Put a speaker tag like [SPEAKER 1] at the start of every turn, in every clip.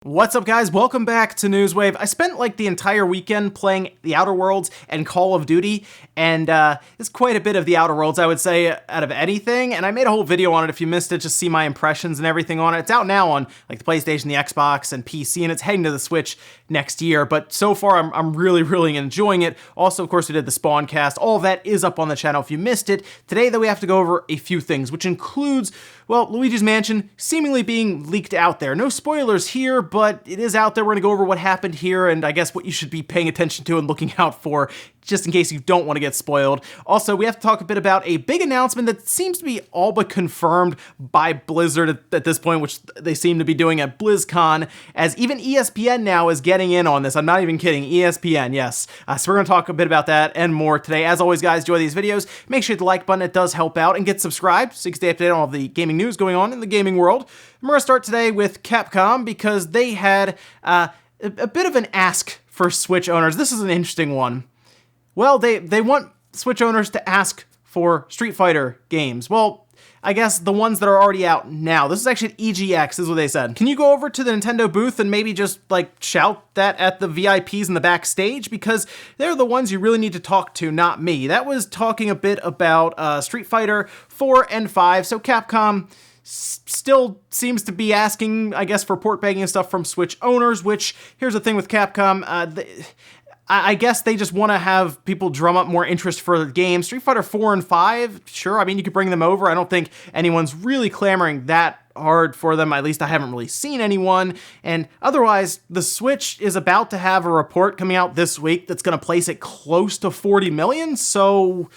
[SPEAKER 1] What's up, guys? Welcome back to Newswave. I spent like the entire weekend playing The Outer Worlds and Call of Duty, and it's quite a bit of The Outer Worlds, I would say, out of anything, and I made a whole video on it if you missed it, just see my impressions and everything on it. It's out now on like the PlayStation, the Xbox, and PC, and it's heading to the Switch next year, but so far I'm really enjoying it. Also, of course, we did the Spawn cast. All of that is up on the channel if you missed it. Today, though, we have to go over a few things, which includes, well, Luigi's Mansion seemingly being leaked out there. No spoilers here, but it is out there. We're gonna go over what happened here and I guess what you should be paying attention to and looking out for, just in case you don't want to get spoiled. Also, we have to talk a bit about a big announcement that seems to be all but confirmed by Blizzard at this point, which they seem to be doing at BlizzCon, as even ESPN now is getting in on this. I'm not even kidding, ESPN, yes. So we're gonna talk a bit about that and more today. As always, guys, enjoy these videos. Make sure you hit the like button, it does help out, and get subscribed so you can stay updated on all the gaming news going on in the gaming world. And we're gonna start today with Capcom because they had a bit of an ask for Switch owners. This is an interesting one. Well, they want Switch owners to ask for Street Fighter games. Well, I guess the ones that are already out now. This is actually at EGX, is what they said. Can you go over to the Nintendo booth and maybe just like shout that at the VIPs in the backstage? Because they're the ones you really need to talk to, not me. That was talking a bit about Street Fighter 4 and 5. So Capcom still seems to be asking, I guess, for port begging and stuff from Switch owners, which, here's the thing with Capcom, I guess they just want to have people drum up more interest for the game. Street Fighter 4 and 5, sure, I mean, you could bring them over. I don't think anyone's really clamoring that hard for them. At least I haven't really seen anyone. And otherwise, the Switch is about to have a report coming out this week that's going to place it close to 40 million. So,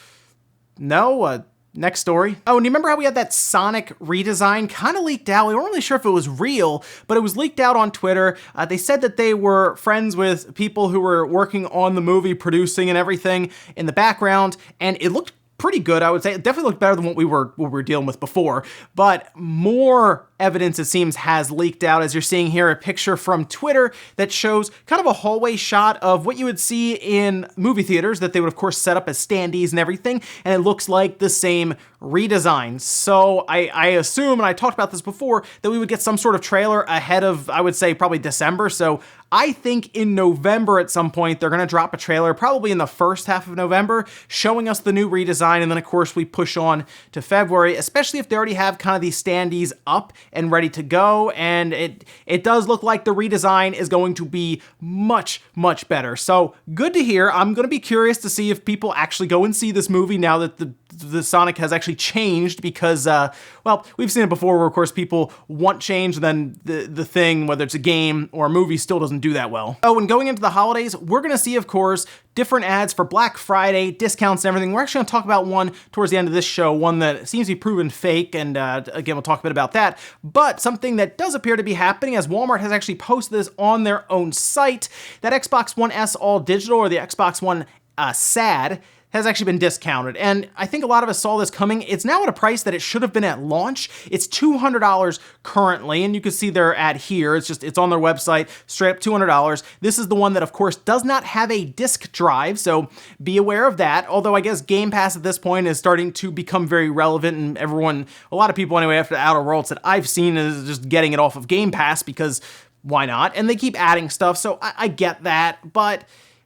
[SPEAKER 1] no, next story. Oh, and you remember how we had that Sonic redesign kind of leaked out? We weren't really sure if it was real, but it was leaked out on Twitter. They said that they were friends with people who were working on the movie, producing and everything in the background, and it looked pretty good, I would say. It definitely looked better than what we were dealing with before, but more evidence, it seems, has leaked out, as you're seeing here a picture from Twitter that shows kind of a hallway shot of what you would see in movie theaters that they would, of course, set up as standees and everything, and it looks like the same redesign. So I assume, and I talked about this before, that we would get some sort of trailer ahead of, I would say, probably December. So I think in November at some point, they're going to drop a trailer, probably in the first half of November, showing us the new redesign, and then, of course, we push on to February, especially if they already have kind of these standees up and ready to go, and it does look like the redesign is going to be much better. So good to hear. I'm going to be curious to see if people actually go and see this movie now that the Sonic has actually changed, because well, we've seen it before where, of course, people want change, and then the thing, whether it's a game or a movie, still doesn't do that well. Oh, and going into the holidays, we're going to see, of course, different ads for Black Friday, discounts and everything. We're actually going to talk about one towards the end of this show, one that seems to be proven fake, and again, we'll talk a bit about that. But something that does appear to be happening, as Walmart has actually posted this on their own site, that Xbox One S All Digital, or the Xbox One SAD, has actually been discounted. And I think a lot of us saw this coming. It's now at a price that it should have been at launch. It's $200 currently, and you can see their ad here. It's on their website, straight up $200. This is the one that, of course, does not have a disk drive, so be aware of that. Although I guess Game Pass at this point is starting to become very relevant, and a lot of people anyway, after the Outer Worlds that I've seen, is just getting it off of Game Pass because why not? And they keep adding stuff, so I get that, but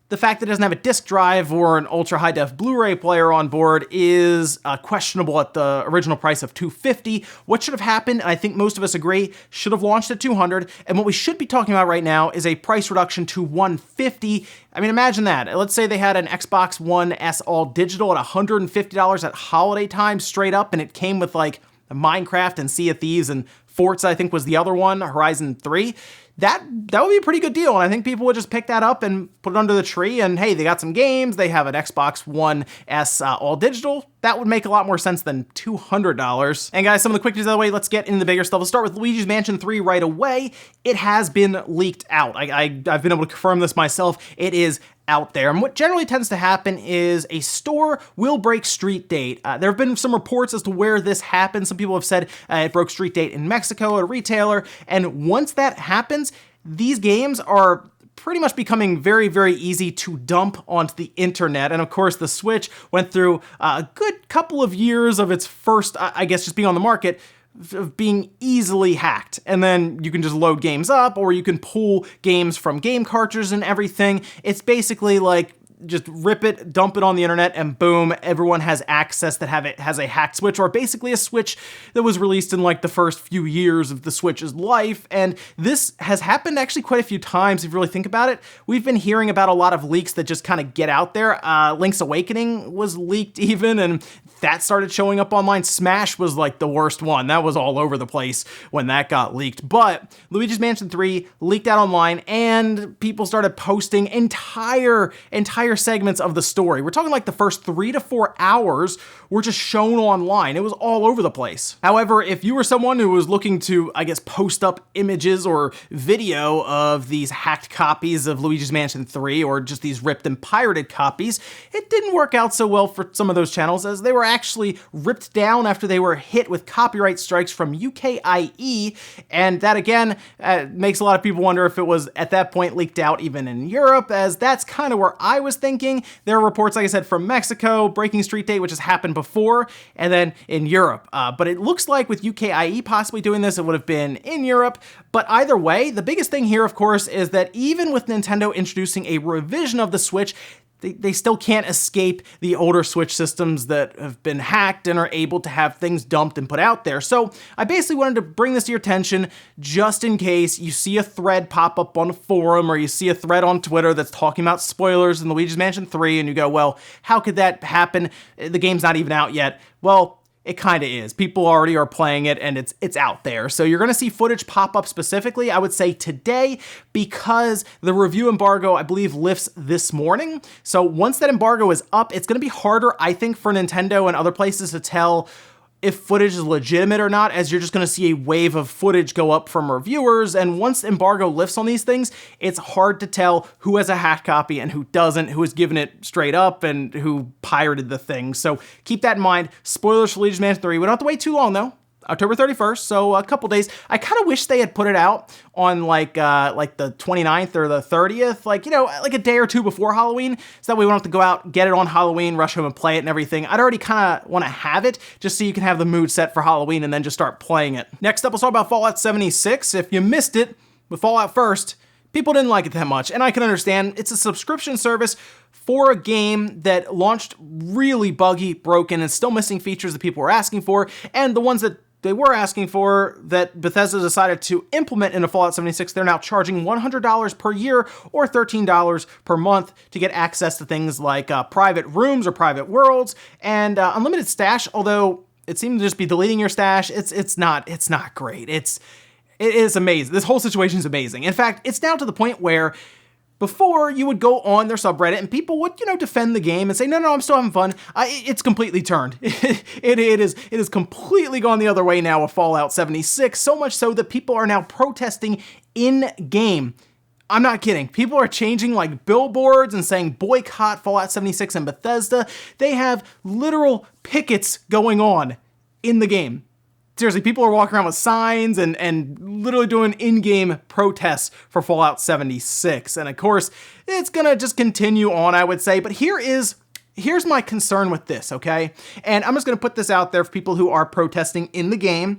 [SPEAKER 1] the fact that it doesn't have a disk drive or an ultra high def Blu-ray player on board is questionable at the original price of $250. What should have happened, and I think most of us agree, should have launched at $200. And what we should be talking about right now is a price reduction to $150. I mean, imagine that. Let's say they had an Xbox One S All Digital at $150 at holiday time straight up, and it came with like Minecraft and Sea of Thieves and Forza, I think, was the other one, Horizon 3. That would be a pretty good deal, and I think people would just pick that up and put it under the tree, and hey, they got some games, they have an Xbox One S All Digital. That would make a lot more sense than $200. And guys, some of the quick news out of the way, let's get into the bigger stuff. Let's start with Luigi's Mansion 3 right away. It has been leaked out. I've been able to confirm this myself. It is out there. And what generally tends to happen is a store will break street date. There have been some reports as to where this happened. Some people have said it broke street date in Mexico at a retailer. And once that happens, these games are pretty much becoming very easy to dump onto the internet. And of course, the Switch went through a good couple of years of its first, I guess, just being on the market, of being easily hacked. And then you can just load games up, or you can pull games from game cartridges and everything. It's basically like just rip it, dump it on the internet, and boom, everyone has access that has a hacked Switch, or basically a Switch that was released in like the first few years of the Switch's life. And this has happened actually quite a few times if you really think about it. We've been hearing about a lot of leaks that just kind of get out there. Link's Awakening was leaked even, and that started showing up online. Smash was like the worst one. That was all over the place when that got leaked. But Luigi's Mansion 3 leaked out online, and people started posting entire segments of the story. We're talking like the first 3 to 4 hours were just shown online. It was all over the place. However, if you were someone who was looking to, I guess, post up images or video of these hacked copies of Luigi's Mansion 3, or just these ripped and pirated copies, it didn't work out so well for some of those channels, as they were actually ripped down after they were hit with copyright strikes from UKIE, and that again makes a lot of people wonder if it was at that point leaked out even in Europe, as that's kind of where I was thinking. There are reports, like I said, from Mexico, breaking street date, which has happened before, and then in Europe. But it looks like with UKIE possibly doing this, it would have been in Europe. But either way, the biggest thing here, of course, is that even with Nintendo introducing a revision of the Switch, they still can't escape the older Switch systems that have been hacked and are able to have things dumped and put out there. So I basically wanted to bring this to your attention just in case you see a thread pop up on a forum, or you see a thread on Twitter that's talking about spoilers in Luigi's Mansion 3, and you go, well, how could that happen? The game's not even out yet. Well, it kind of is. People already are playing it, and it's out there. So you're going to see footage pop up specifically, I would say today, because the review embargo, I believe, lifts this morning. So once that embargo is up, it's going to be harder, I think, for Nintendo and other places to tell if footage is legitimate or not, as you're just going to see a wave of footage go up from reviewers. And once embargo lifts on these things, it's hard to tell who has a hacked copy and who doesn't, who has given it straight up and who pirated the thing. So keep that in mind. Spoilers for Luigi's Mansion 3. We don't have to wait too long though. October 31st, so a couple days. I kind of wish they had put it out on like the 29th or the 30th, like a day or two before Halloween, so that way we don't have to go out, get it on Halloween, rush home and play it and everything. I'd already kind of want to have it just so you can have the mood set for Halloween and then just start playing it. Next up, let's talk about Fallout 76. If you missed it with Fallout First, people didn't like it that much, and I can understand. It's a subscription service for a game that launched really buggy, broken, and still missing features that people were asking for, and the ones that they were asking for that Bethesda decided to implement into Fallout 76, they're now charging $100 per year or $13 per month to get access to things like private rooms or private worlds and unlimited stash, although it seems to just be deleting your stash. It's not great. It is amazing. This whole situation is amazing. In fact, it's now to the point where before, you would go on their subreddit and people would, defend the game and say, no, I'm still having fun. It's completely turned. It is completely gone the other way now with Fallout 76, so much so that people are now protesting in-game. I'm not kidding. People are changing like billboards and saying boycott Fallout 76 and Bethesda. They have literal pickets going on in the game. Seriously, people are walking around with signs and literally doing in-game protests for Fallout 76. And of course, it's gonna just continue on, I would say. But here's my concern with this, okay? And I'm just gonna put this out there for people who are protesting in the game.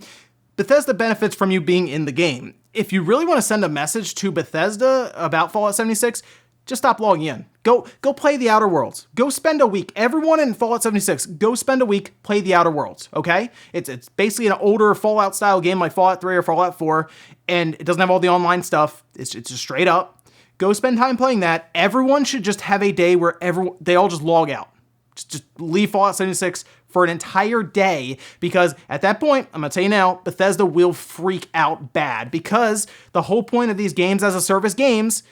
[SPEAKER 1] Bethesda benefits from you being in the game. If you really want to send a message to Bethesda about Fallout 76, just stop logging in. Go play the Outer Worlds. Go spend a week. Everyone in Fallout 76, go spend a week, play the Outer Worlds, okay? It's basically an older Fallout style game like Fallout 3 or Fallout 4, and it doesn't have all the online stuff. It's just straight up. Go spend time playing that. Everyone should just have a day where they all just log out. Just leave Fallout 76 for an entire day, because at that point, I'm gonna tell you now, Bethesda will freak out bad, because the whole point of these games as a service games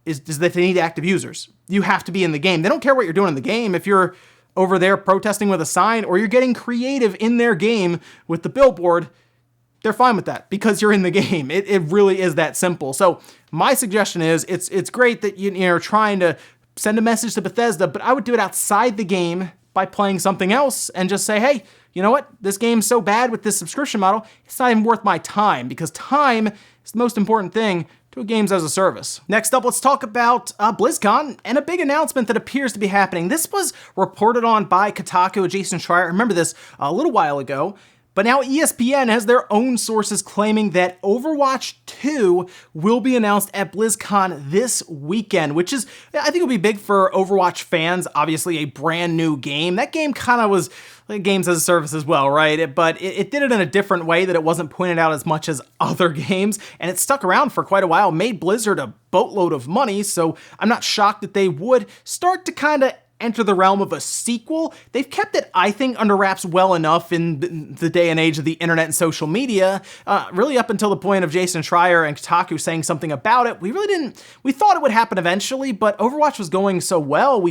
[SPEAKER 1] is that they need active users. You have to be in the game. They don't care what you're doing in the game. If you're over there protesting with a sign or you're getting creative in their game with the billboard, they're fine with that because you're in the game. It really is that simple. So my suggestion is it's great that you're trying to send a message to Bethesda, but I would do it outside the game by playing something else and just say, hey, you know what? This game's so bad with this subscription model, it's not even worth my time, because time is the most important thing to a games as a service. Next up, let's talk about BlizzCon and a big announcement that appears to be happening. This was reported on by Kotaku, Jason Schreier. I remember this a little while ago. But now ESPN has their own sources claiming that Overwatch 2 will be announced at Blizzcon this weekend, which is, I think, will be big for Overwatch fans. Obviously, a brand new game. That game kind of was like games as a service as well, right? But it did it in a different way that it wasn't pointed out as much as other games, and it stuck around for quite a while, made Blizzard a boatload of money, so I'm not shocked that they would start to kind of enter the realm of a sequel. They've kept it, I think, under wraps well enough in the day and age of the internet and social media, really up until the point of Jason Schreier and Kotaku saying something about it. We thought it would happen eventually, but Overwatch was going so well,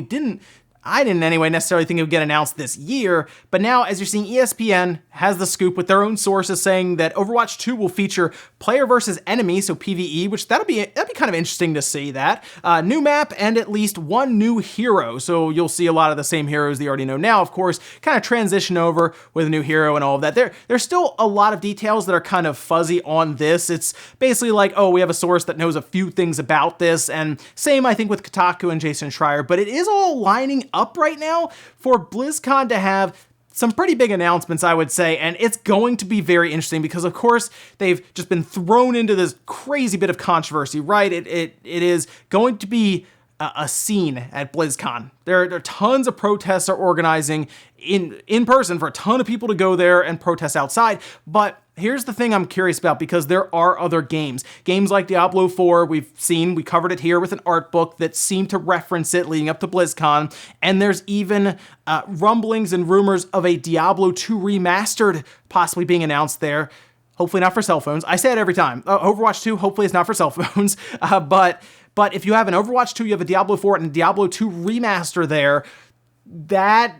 [SPEAKER 1] I didn't anyway necessarily think it would get announced this year, but now as you're seeing, ESPN has the scoop with their own sources saying that Overwatch 2 will feature player versus enemy, so PvE, which that'd be kind of interesting to see that. New map and at least one new hero, so you'll see a lot of the same heroes that you already know now, of course, kind of transition over with a new hero and all of that. There's still a lot of details that are kind of fuzzy on this. It's basically like, oh, we have a source that knows a few things about this, and same I think with Kotaku and Jason Schreier, but it is all lining up right now for BlizzCon to have some pretty big announcements, I would say, and it's going to be very interesting because, of course, they've just been thrown into this crazy bit of controversy, right? It is going to be a scene at BlizzCon. There are tons of protests are organizing in person for a ton of people to go there and protest outside, but here's the thing I'm curious about, because there are other games like Diablo 4, we covered it here with an art book that seemed to reference it leading up to BlizzCon, and there's even rumblings and rumors of a Diablo 2 remastered possibly being announced there. Hopefully not for cell phones. I say it every time. Overwatch 2, hopefully it's not for cell phones, but if you have an Overwatch 2, you have a Diablo 4 and a Diablo 2 remaster there, that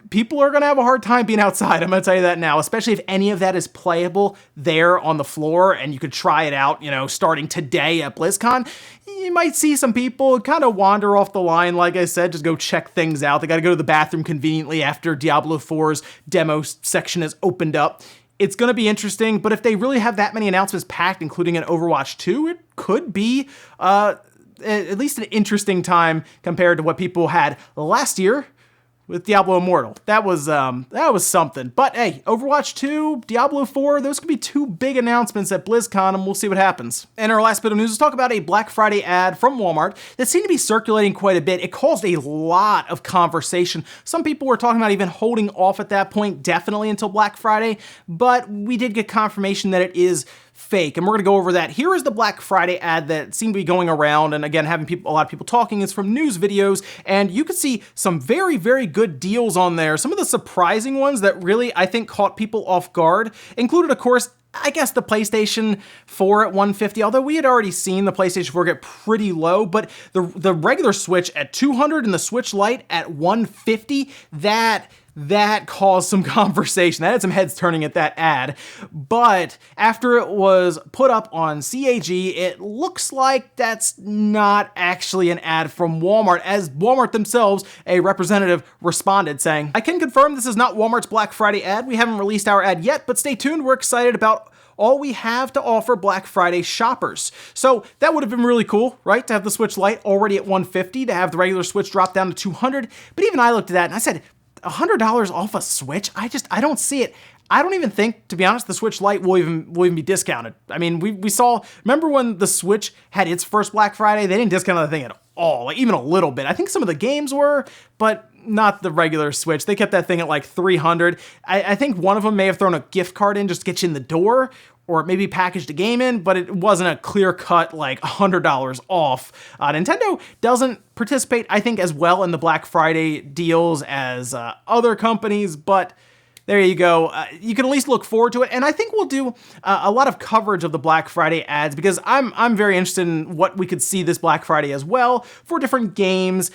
[SPEAKER 1] people are going to have a hard time being outside. I'm going to tell you that now, especially if any of that is playable there on the floor and you could try it out, starting today at BlizzCon. You might see some people kind of wander off the line, like I said, just go check things out. They got to go to the bathroom conveniently after Diablo 4's demo section is opened up. It's going to be interesting, but if they really have that many announcements packed, including an Overwatch 2, it could be at least an interesting time compared to what people had last year with Diablo Immortal. That was something. But hey, Overwatch 2, Diablo 4, those could be two big announcements at BlizzCon, and we'll see what happens. And our last bit of news, let's talk about a Black Friday ad from Walmart that seemed to be circulating quite a bit. It caused a lot of conversation. Some people were talking about even holding off at that point, definitely until Black Friday, but we did get confirmation that it is fake, and we're going to go over that. Here is the Black Friday ad that seemed to be going around, and again, having a lot of people talking. It's from news videos, and you can see some very, very good deals on there. Some of the surprising ones that really, I think, caught people off guard included, of course, I guess the PlayStation 4 at $150, although we had already seen the PlayStation 4 get pretty low, but the regular Switch at $200 and the Switch Lite at $150, that caused some conversation. That had some heads turning at that ad. But after it was put up on CAG, it looks like that's not actually an ad from Walmart, as Walmart themselves, a representative, responded saying, "I can confirm this is not Walmart's Black Friday ad. We haven't released our ad yet, but stay tuned. We're excited about all we have to offer Black Friday shoppers." So that would have been really cool, right? To have the Switch Lite already at $150, to have the regular Switch drop down to $200. But even I looked at that and I said, $100 off a Switch? I don't see it. I don't even think, to be honest, the Switch Lite will even be discounted. I mean, we saw, remember when the Switch had its first Black Friday? They didn't discount the thing at all, like even a little bit. I think some of the games were, but not the regular Switch. They kept that thing at like $300. I think one of them may have thrown a gift card in just to get you in the door, or maybe packaged a game in, but it wasn't a clear-cut, like, $100 off. Nintendo doesn't participate, I think, as well in the Black Friday deals as other companies, but there you go. You can at least look forward to it, and I think we'll do a lot of coverage of the Black Friday ads, because I'm very interested in what we could see this Black Friday as well for different games.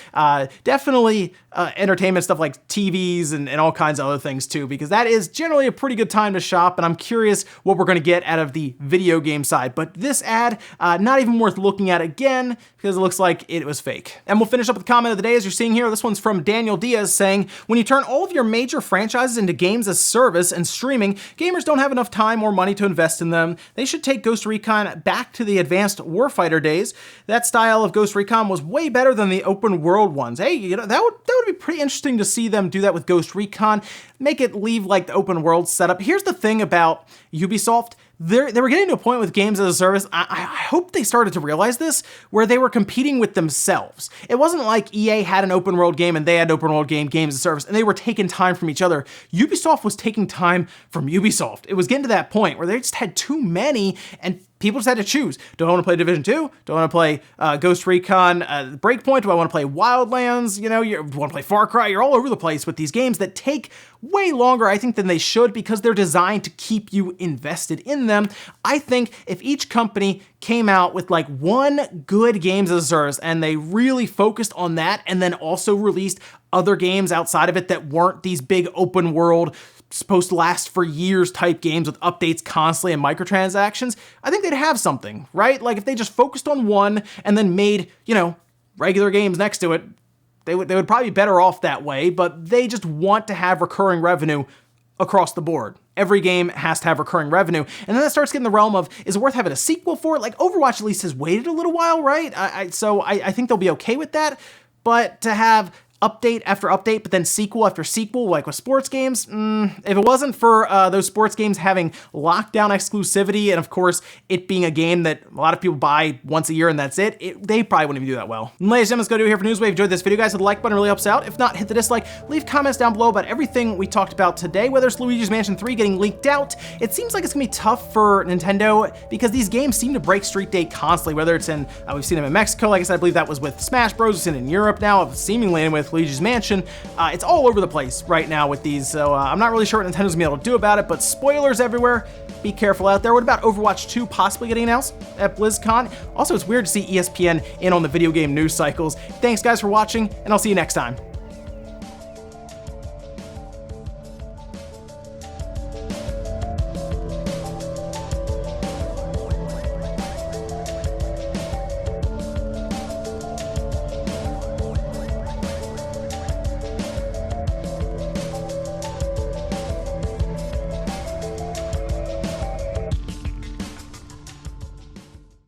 [SPEAKER 1] Definitely entertainment stuff like TVs and all kinds of other things too, because that is generally a pretty good time to shop, and I'm curious what we're going to get out of the video game side. But this ad, not even worth looking at again, because it looks like it was fake. And we'll finish up with the comment of the day, as you're seeing here. This one's from Daniel Diaz saying, "When you turn all of your major franchises into games games as service and streaming, gamers don't have enough time or money to invest in them. They should take Ghost Recon back to the advanced warfighter days. That style of Ghost Recon was way better than the open world ones. Hey, you know, that would be pretty interesting to see them do that with Ghost Recon. Make it leave like the open world setup. Here's the thing about Ubisoft. They were getting to a point with games as a service, I hope they started to realize this, where they were competing with themselves. It wasn't like EA had an open world game and they had open world games as a service, and they were taking time from each other. Ubisoft was taking time from Ubisoft. It was getting to that point where they just had too many, and people just had to choose. Do I want to play Division 2? Do I want to play Ghost Recon Breakpoint? Do I want to play Wildlands? You know, you want to play Far Cry? You're all over the place with these games that take way longer, I think, than they should because they're designed to keep you invested in them. I think if each company came out with like one good games as a service and they really focused on that and then also released other games outside of it that weren't these big open world supposed to last for years type games with updates constantly and microtransactions, I think they'd have something, right? Like if they just focused on one and then made, you know, regular games next to it, they would probably be better off that way, but they just want to have recurring revenue across the board. Every game has to have recurring revenue. And then that starts getting the realm of, is it worth having a sequel for it? Like Overwatch at least has waited a little while, right? So I think they'll be okay with that. But to have update after update, but then sequel after sequel, like with sports games, if it wasn't for those sports games having lockdown exclusivity, and of course, it being a game that a lot of people buy once a year and that's it, they probably wouldn't even do that well. And ladies and gentlemen, let's go do it here for Newswave. Enjoyed this video, guys. Hit the like button, really helps out. If not, hit the dislike. Leave comments down below about everything we talked about today, whether it's Luigi's Mansion 3 getting leaked out. It seems like it's gonna be tough for Nintendo because these games seem to break street date constantly, whether it's in, we've seen them in Mexico, like I said, I believe that was with Smash Bros. We've seen it in Europe now, seemingly with Luigi's Mansion. It's all over the place right now with these, so I'm not really sure what Nintendo's gonna be able to do about it, but spoilers everywhere. Be careful out there. What about Overwatch 2 possibly getting announced at Blizzcon? Also, it's weird to see ESPN in on the video game news cycles. Thanks, guys, for watching, and I'll see you next time.